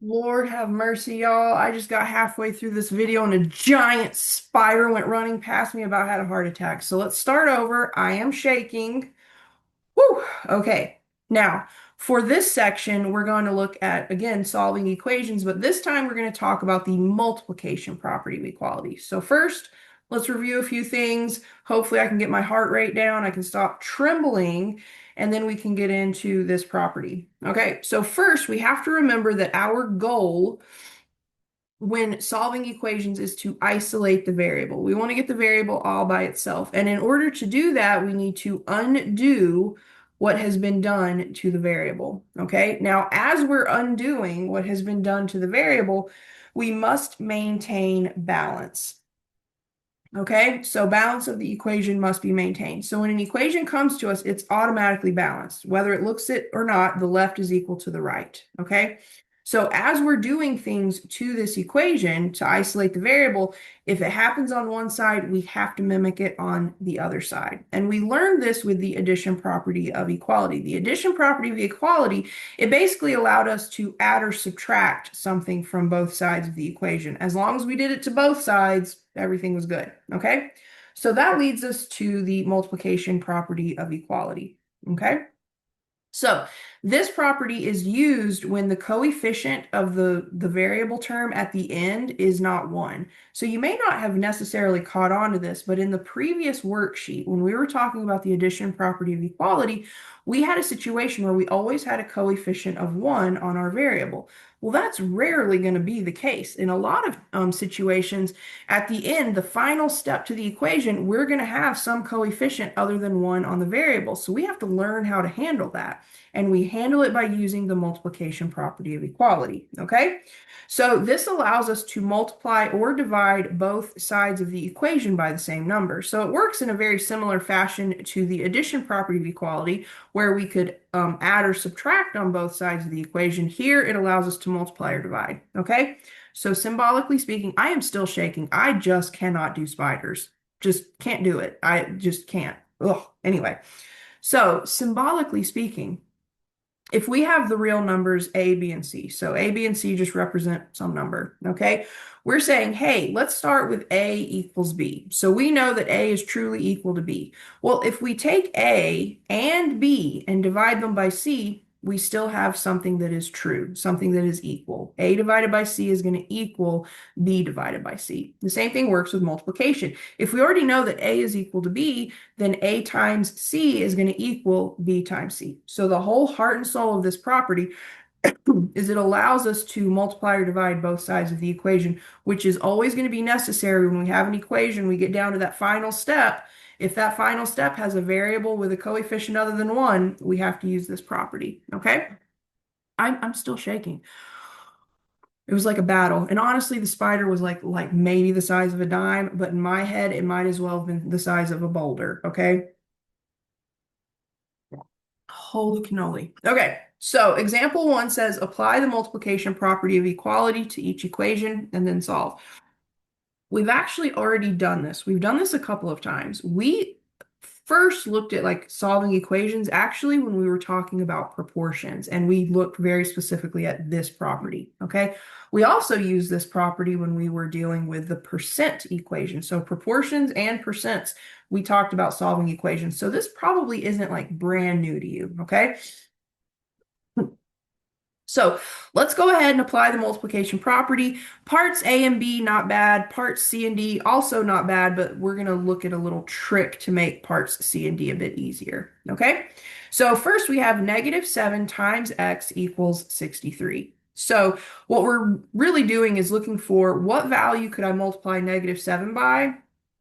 Lord have mercy, y'all. I just got halfway through this video and a giant spider went running past me, about had a heart attack. So let's start over. I am shaking. Whew. Okay. Now, for this section, we're going to look at, again, solving equations, but this time we're going to talk about the multiplication property of equality. So first, let's review a few things. Hopefully I can get my heart rate down. I can stop trembling, and then we can get into this property. Okay, so first we have to remember that our goal when solving equations is to isolate the variable. We want to get the variable all by itself. And in order to do that, we need to undo what has been done to the variable. Okay, now as we're undoing what has been done to the variable, we must maintain balance. Okay, so balance of the equation must be maintained. So when an equation comes to us, it's automatically balanced. Whether it looks it or not, the left is equal to the right. Okay, so as we're doing things to this equation to isolate the variable, if it happens on one side, we have to mimic it on the other side. And we learned this with the addition property of equality. The addition property of equality, it basically allowed us to add or subtract something from both sides of the equation. As long as we did it to both sides, everything was good. Okay, so that leads us to the multiplication property of equality. Okay, so this property is used when the coefficient of the variable term at the end is not 1. So you may not have necessarily caught on to this, but in the previous worksheet, when we were talking about the addition property of equality, we had a situation where we always had a coefficient of 1 on our variable. Well, that's rarely going to be the case. In a lot of situations, at the end, the final step to the equation, we're going to have some coefficient other than 1 on the variable. So we have to learn how to handle that. And we handle it by using the multiplication property of equality. Okay? So this allows us to multiply or divide both sides of the equation by the same number. So it works in a very similar fashion to the addition property of equality, where we could add or subtract on both sides of the equation. Here, it allows us to multiply or divide. Okay? So symbolically speaking, I am still shaking. I just cannot do spiders. Just can't do it. I just can't. Ugh. Anyway, so symbolically speaking, if we have the real numbers A, B, and C, so A, B, and C just represent some number, okay? We're saying, hey, let's start with A equals B. So we know that A is truly equal to B. Well, if we take A and B and divide them by C, we still have something that is true, something that is equal. A divided by C is going to equal B divided by C. The same thing works with multiplication. If we already know that A is equal to B, then A times C is going to equal B times C. So the whole heart and soul of this property is it allows us to multiply or divide both sides of the equation, which is always going to be necessary when we have an equation. We get down to that final step. If that final step has a variable with a coefficient other than 1, we have to use this property. Okay? I'm still shaking. It was like a battle. And honestly, the spider was like maybe the size of a dime, but in my head, it might as well have been the size of a boulder. Okay? Holy cannoli. Okay, so example 1 says apply the multiplication property of equality to each equation and then solve. We've actually already done this. We've done this a couple of times. We first looked at like solving equations actually when we were talking about proportions, and we looked very specifically at this property, okay? We also used this property when we were dealing with the percent equation. So proportions and percents, we talked about solving equations. So this probably isn't like brand new to you, okay? So let's go ahead and apply the multiplication property. Parts A and B, not bad. Parts C and D, also not bad, but we're going to look at a little trick to make parts C and D a bit easier. Okay, so first we have -7 times x equals 63. So what we're really doing is looking for what value could I multiply -7 by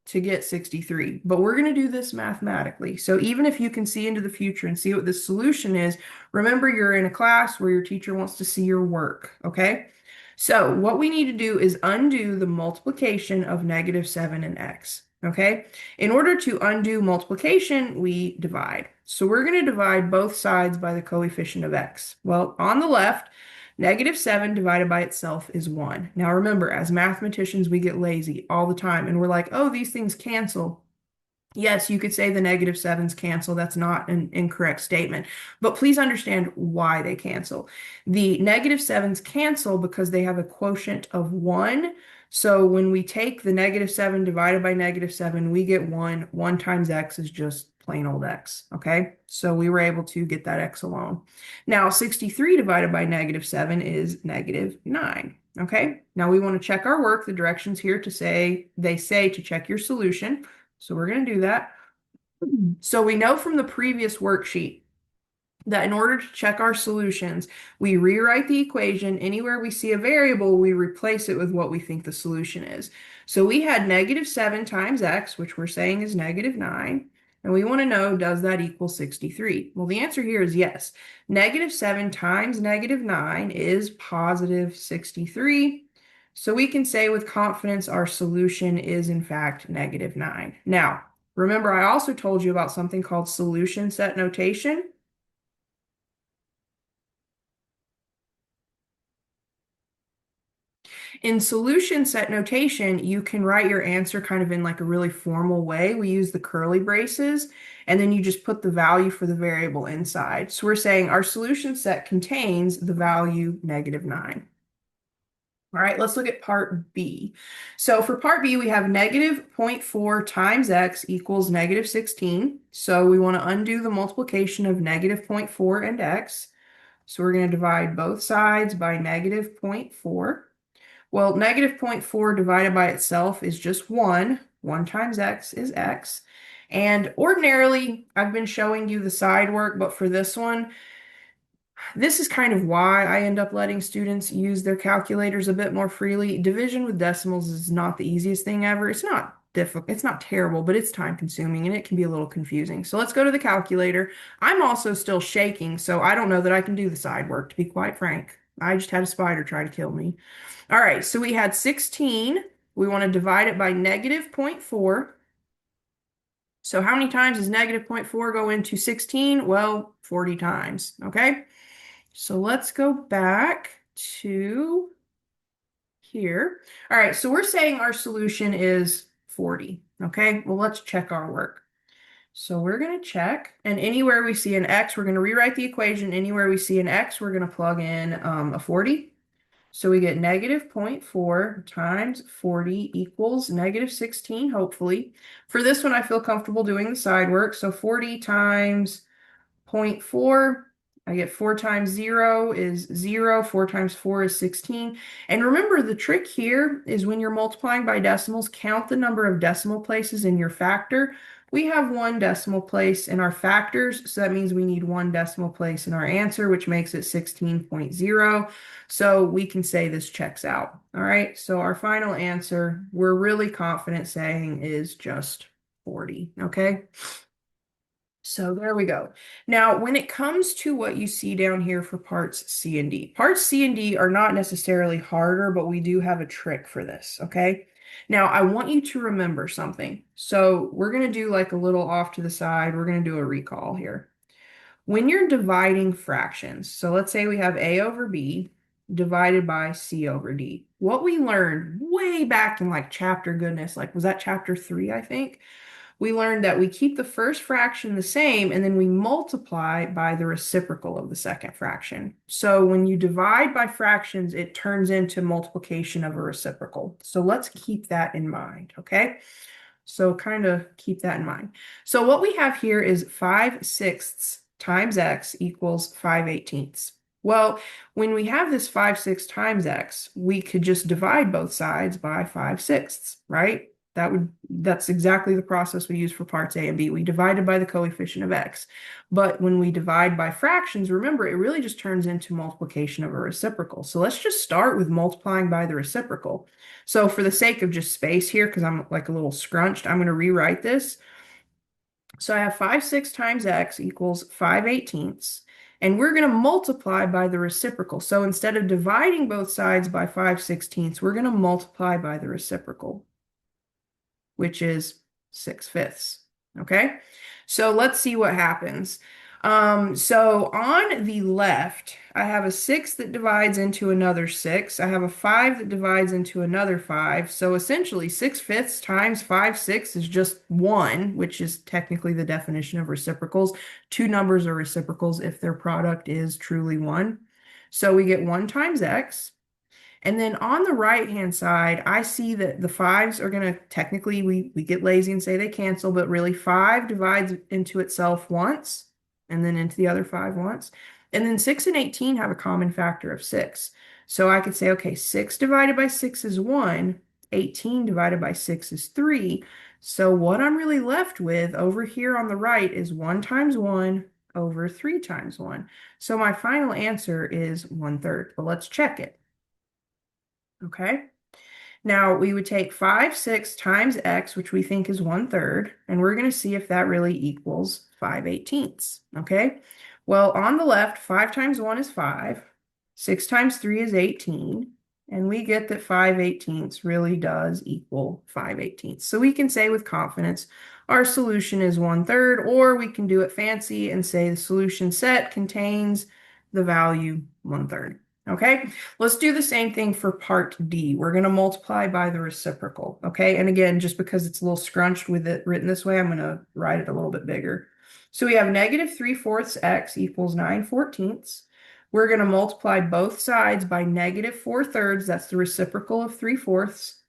to get 63. But we're going to do this mathematically. So even if you can see into the future and see what the solution is, remember, you're in a class where your teacher wants to see your work, okay? So what we need to do is undo the multiplication of -7 and x, okay? In order to undo multiplication, we divide. So we're going to divide both sides by the coefficient of x. Well, on the left, -7 divided by itself is 1. Now remember, as mathematicians, we get lazy all the time, and we're like, oh, these things cancel. Yes, you could say the negative sevens cancel. That's not an incorrect statement. But please understand why they cancel. The negative sevens cancel because they have a quotient of 1. So when we take the negative 7 divided by negative 7, we get 1. 1 times x is just plain old x. Okay? So we were able to get that x alone. Now, 63 divided by negative 7 is negative 9. Okay? Now we want to check our work. The directions here to say, they say to check your solution. So we're going to do that. So we know from the previous worksheet that in order to check our solutions, we rewrite the equation. Anywhere we see a variable, we replace it with what we think the solution is. So we had negative 7 times x, which we're saying is negative 9. And we want to know, does that equal 63? Well, the answer here is yes. Negative 7 times negative 9 is positive 63. So we can say with confidence our solution is in fact negative 9. Now, remember I also told you about something called solution set notation. In solution set notation, you can write your answer kind of in like a really formal way. We use the curly braces, and then you just put the value for the variable inside. So we're saying our solution set contains the value negative 9. All right, let's look at part B. So for part B, we have negative 0.4 times x equals negative 16. So we want to undo the multiplication of negative 0.4 and x. So we're going to divide both sides by negative 0.4. Well, negative 0.4 divided by itself is just 1. 1 times x is x. And ordinarily, I've been showing you the side work, but for this one, this is kind of why I end up letting students use their calculators a bit more freely. Division with decimals is not the easiest thing ever. It's not difficult, it's not terrible, but it's time consuming and it can be a little confusing. So let's go to the calculator. I'm also still shaking, so I don't know that I can do the side work, to be quite frank. I just had a spider try to kill me. All right, so we had 16. We want to divide it by negative 0.4. So how many times does negative 0.4 go into 16? Well, 40 times, okay? So let's go back to here. All right, so we're saying our solution is 40, okay? Well, let's check our work. So we're going to check, and anywhere we see an x, we're going to rewrite the equation. Anywhere we see an x, we're going to plug in a 40. So we get negative 0.4 times 40 equals negative 16, hopefully. For this one, I feel comfortable doing the side work. So 40 times 0.4, I get 4 times 0 is 0. 4 times 4 is 16. And remember, the trick here is when you're multiplying by decimals, count the number of decimal places in your factor. We have 1 decimal place in our factors, so that means we need 1 decimal place in our answer, which makes it 16.0. So we can say this checks out. All right, so our final answer, we're really confident saying is just 40, okay? So there we go. Now, when it comes to what you see down here for parts C and D, parts C and D are not necessarily harder, but we do have a trick for this, okay? Now, I want you to remember something. So we're going to do like a little off to the side. We're going to do a recall here. When you're dividing fractions, so let's say we have A over B divided by C over D. What we learned way back in like chapter goodness, like was that chapter 3, I think? We learned that we keep the first fraction the same and then we multiply by the reciprocal of the second fraction. So when you divide by fractions, it turns into multiplication of a reciprocal. So let's keep that in mind, okay? So kind of keep that in mind. So what we have here is 5/6 times x equals 5/18. Well, when we have this 5/6 times x, we could just divide both sides by 5/6, right? That's exactly the process we use for parts A and B. We divided by the coefficient of x. But when we divide by fractions, remember, it really just turns into multiplication of a reciprocal. So let's just start with multiplying by the reciprocal. So for the sake of just space here, because I'm like a little scrunched, I'm going to rewrite this. So I have 5/6 times x equals 5/18. And we're going to multiply by the reciprocal. So instead of dividing both sides by 5/16, we're going to multiply by the reciprocal, which is 6/5. Okay, so let's see what happens. So on the left, I have a 6 that divides into another 6. I have a 5 that divides into another 5. So essentially, 6/5 times 5/6 is just 1, which is technically the definition of reciprocals. Two numbers are reciprocals if their product is truly 1. So we get 1 times x. And then on the right-hand side, I see that the fives are going to technically, we get lazy and say they cancel, but really 5 divides into itself once and then into the other 5 once. And then 6 and 18 have a common factor of 6. So I could say, okay, 6 divided by 6 is 1, 18 divided by 6 is 3. So what I'm really left with over here on the right is 1 times 1 over 3 times 1. So my final answer is 1/3, but let's check it. Okay. Now we would take 5/6 times x, which we think is 1/3, and we're going to see if that really equals 5/18. Okay. Well, on the left, 5 times 1 is 5. 6 times 3 is 18. And we get that 5/18 really does equal 5/18. So we can say with confidence our solution is 1/3, or we can do it fancy and say the solution set contains the value 1/3. Okay, let's do the same thing for part D. We're going to multiply by the reciprocal. Okay, and again, just because it's a little scrunched with it written this way, I'm going to write it a little bit bigger. So we have -3/4 x equals 9/14. We're going to multiply both sides by -4/3. That's the reciprocal of 3/4.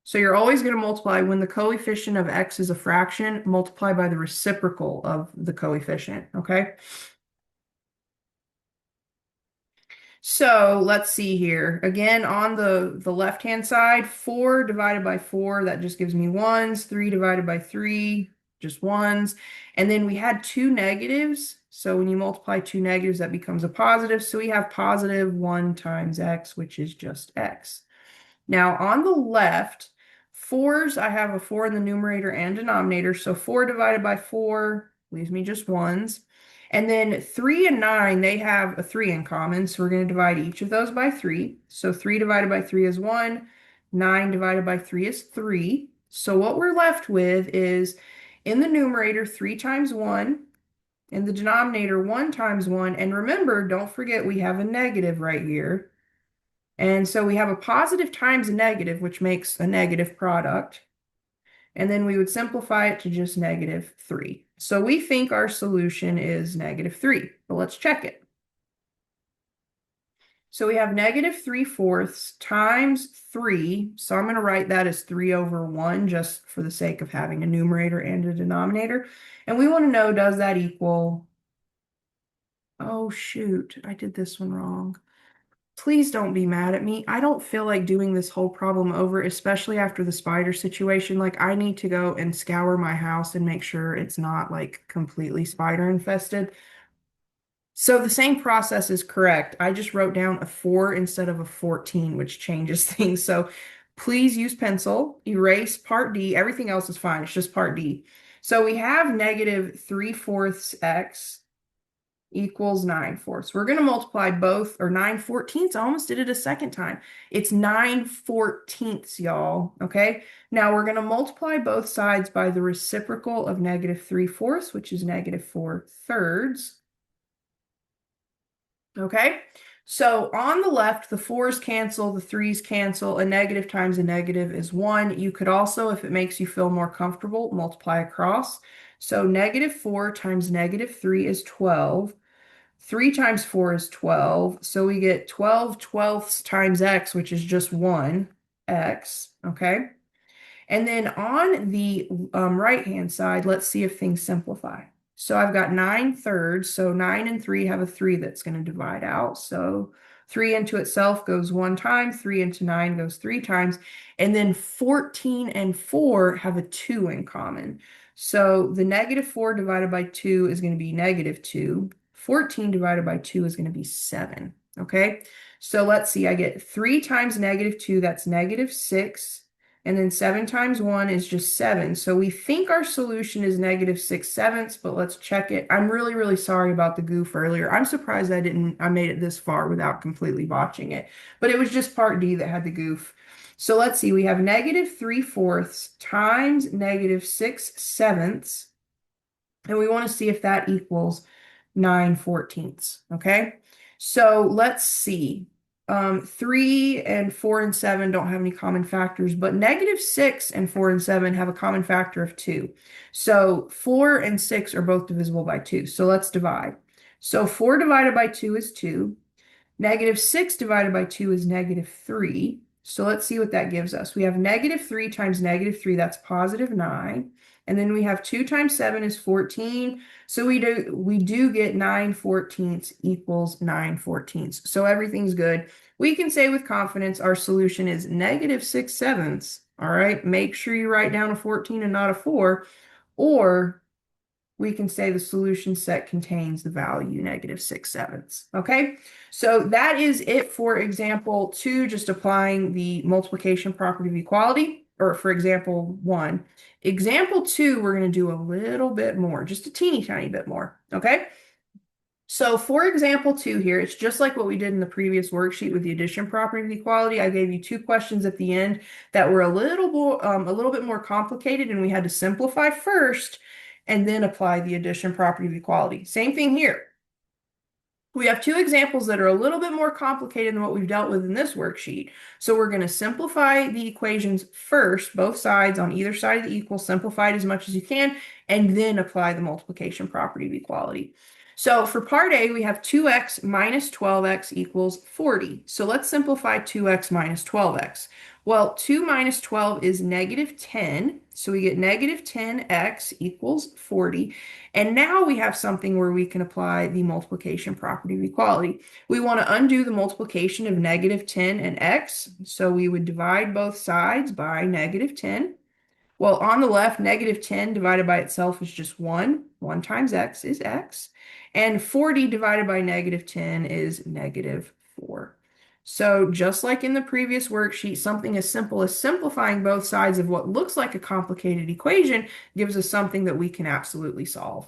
So you're always going to multiply when the coefficient of x is a fraction, multiply by the reciprocal of the coefficient. Okay. So let's see here. Again, on the left-hand side, 4 divided by 4, that just gives me ones. 3 divided by 3, just ones. And then we had two negatives. So when you multiply two negatives, that becomes a positive. So we have positive 1 times x, which is just x. Now on the left, fours, I have a 4 in the numerator and denominator. So 4 divided by 4 leaves me just ones. And then 3 and 9, they have a 3 in common. So we're going to divide each of those by 3. So 3 divided by 3 is 1. 9 divided by 3 is 3. So what we're left with is in the numerator 3 times 1. In the denominator 1 times 1. And remember, don't forget we have a negative right here. And so we have a positive times a negative, which makes a negative product. And then we would simplify it to just -3. So we think our solution is -3, but let's check it. So we have -3/4 times 3. So I'm going to write that as 3/1 just for the sake of having a numerator and a denominator. And we want to know, does that equal, oh shoot, I did this one wrong. Please don't be mad at me. I don't feel like doing this whole problem over, especially after the spider situation. Like, I need to go and scour my house and make sure it's not like completely spider infested. So the same process is correct. I just wrote down a 4 instead of a 14, which changes things. So please use pencil, erase part D. Everything else is fine. It's just part D. So we have -3/4 x equals 9/4. We're going to multiply both, or 9/14. I almost did it a second time. It's 9/14, y'all. Okay. Now we're going to multiply both sides by the reciprocal of -3/4, which is -4/3. Okay. So on the left, the 4's cancel, the 3's cancel. A negative times a negative is 1. You could also, if it makes you feel more comfortable, multiply across. So -4 times -3 is 12. 3 times 4 is 12. So we get 12/12 times x, which is just 1 x. Okay. And then on the right-hand side, let's see if things simplify. So I've got 9/3. So 9 and 3 have a 3 that's going to divide out. So 3 into itself goes 1 time. 3 into 9 goes 3 times. And then 14 and 4 have a 2 in common. So the -4 divided by 2 is going to be -2. 14 divided by 2 is going to be 7. Okay. So let's see. I get 3 times -2. That's -6. And then 7 times 1 is just 7. So we think our solution is -6/7, but let's check it. I'm really, really sorry about the goof earlier. I'm surprised I made it this far without completely botching it. But it was just part D that had the goof. So let's see. We have -3/4 times -6/7. And we want to see if that equals 9/14. Okay. So let's see. 3 and 4 and 7 don't have any common factors, but -6 and 4 and 7 have a common factor of 2. So 4 and 6 are both divisible by 2. So let's divide. So 4 divided by 2 is 2. -6 divided by 2 is -3. So let's see what that gives us. We have -3 times -3, that's +9. And then we have 2 times 7 is 14. So we do get 9/14 equals 9/14. So everything's good. We can say with confidence our solution is -6/7. All right, make sure you write down a 14 and not a 4. Or we can say the solution set contains the value -6/7. Okay, so that is it for example 2, just applying the multiplication property of equality, or for example 1. Example 2, we're going to do a little bit more, just a teeny tiny bit more. Okay, so for example 2 here, it's just like what we did in the previous worksheet with the addition property of equality. I gave you 2 questions at the end that were a little bit more complicated, and we had to simplify first and then apply the addition property of equality. Same thing here. We have 2 examples that are a little bit more complicated than what we've dealt with in this worksheet. So we're going to simplify the equations first, both sides on either side of the equal, simplify it as much as you can, and then apply the multiplication property of equality. So for part A, we have 2x minus 12x equals 40. So let's simplify 2x minus 12x. Well, 2 minus 12 is -10. So we get -10x equals 40. And now we have something where we can apply the multiplication property of equality. We want to undo the multiplication of -10 and x. So we would divide both sides by -10. Well, on the left, -10 divided by itself is just 1. 1 times x is x. And 40 divided by -10 is -4. So just like in the previous worksheet, something as simple as simplifying both sides of what looks like a complicated equation gives us something that we can absolutely solve.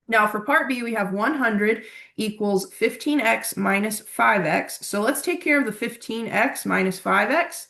Now for part B, we have 100 equals 15x minus 5x. So let's take care of the 15x minus 5x.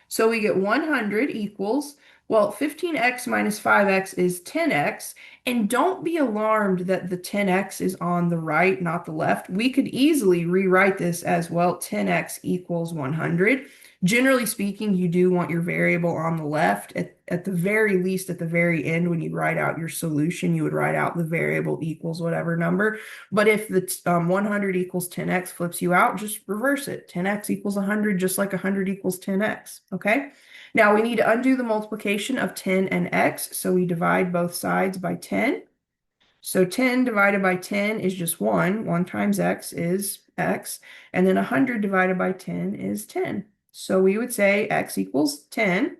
So we get 100 equals, well, 15x minus 5x is 10x. And don't be alarmed that the 10x is on the right, not the left. We could easily rewrite this as, well, 10x equals 100. Generally speaking, you do want your variable on the left. At the very least, at the very end, when you write out your solution, you would write out the variable equals whatever number. But if the 100 equals 10x flips you out, just reverse it. 10x equals 100, just like 100 equals 10x. Okay? Now we need to undo the multiplication of 10 and x, so we divide both sides by 10. So 10 divided by 10 is just 1. 1 times x is x. And then 100 divided by 10 is 10. So we would say x equals 10,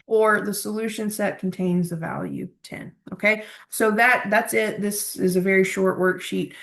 or the solution set contains the value 10. Okay, so that's it. This is a very short worksheet.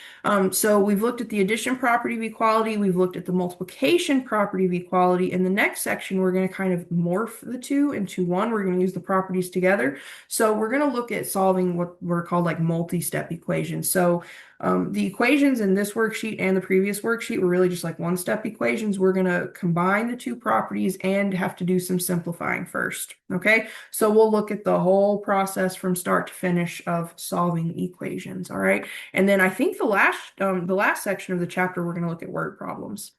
So we've looked at the addition property of equality, we've looked at the multiplication property of equality. In the next section, we're going to kind of morph the two into one. We're going to use the properties together. So we're going to look at solving what were called like multi-step equations. So the equations in this worksheet and the previous worksheet were really just like one-step equations. We're going to combine the two properties and have to do some simplifying first. Okay, so we'll look at the whole process from start to finish of solving equations. All right, and then I think the last section of the chapter, we're going to look at word problems.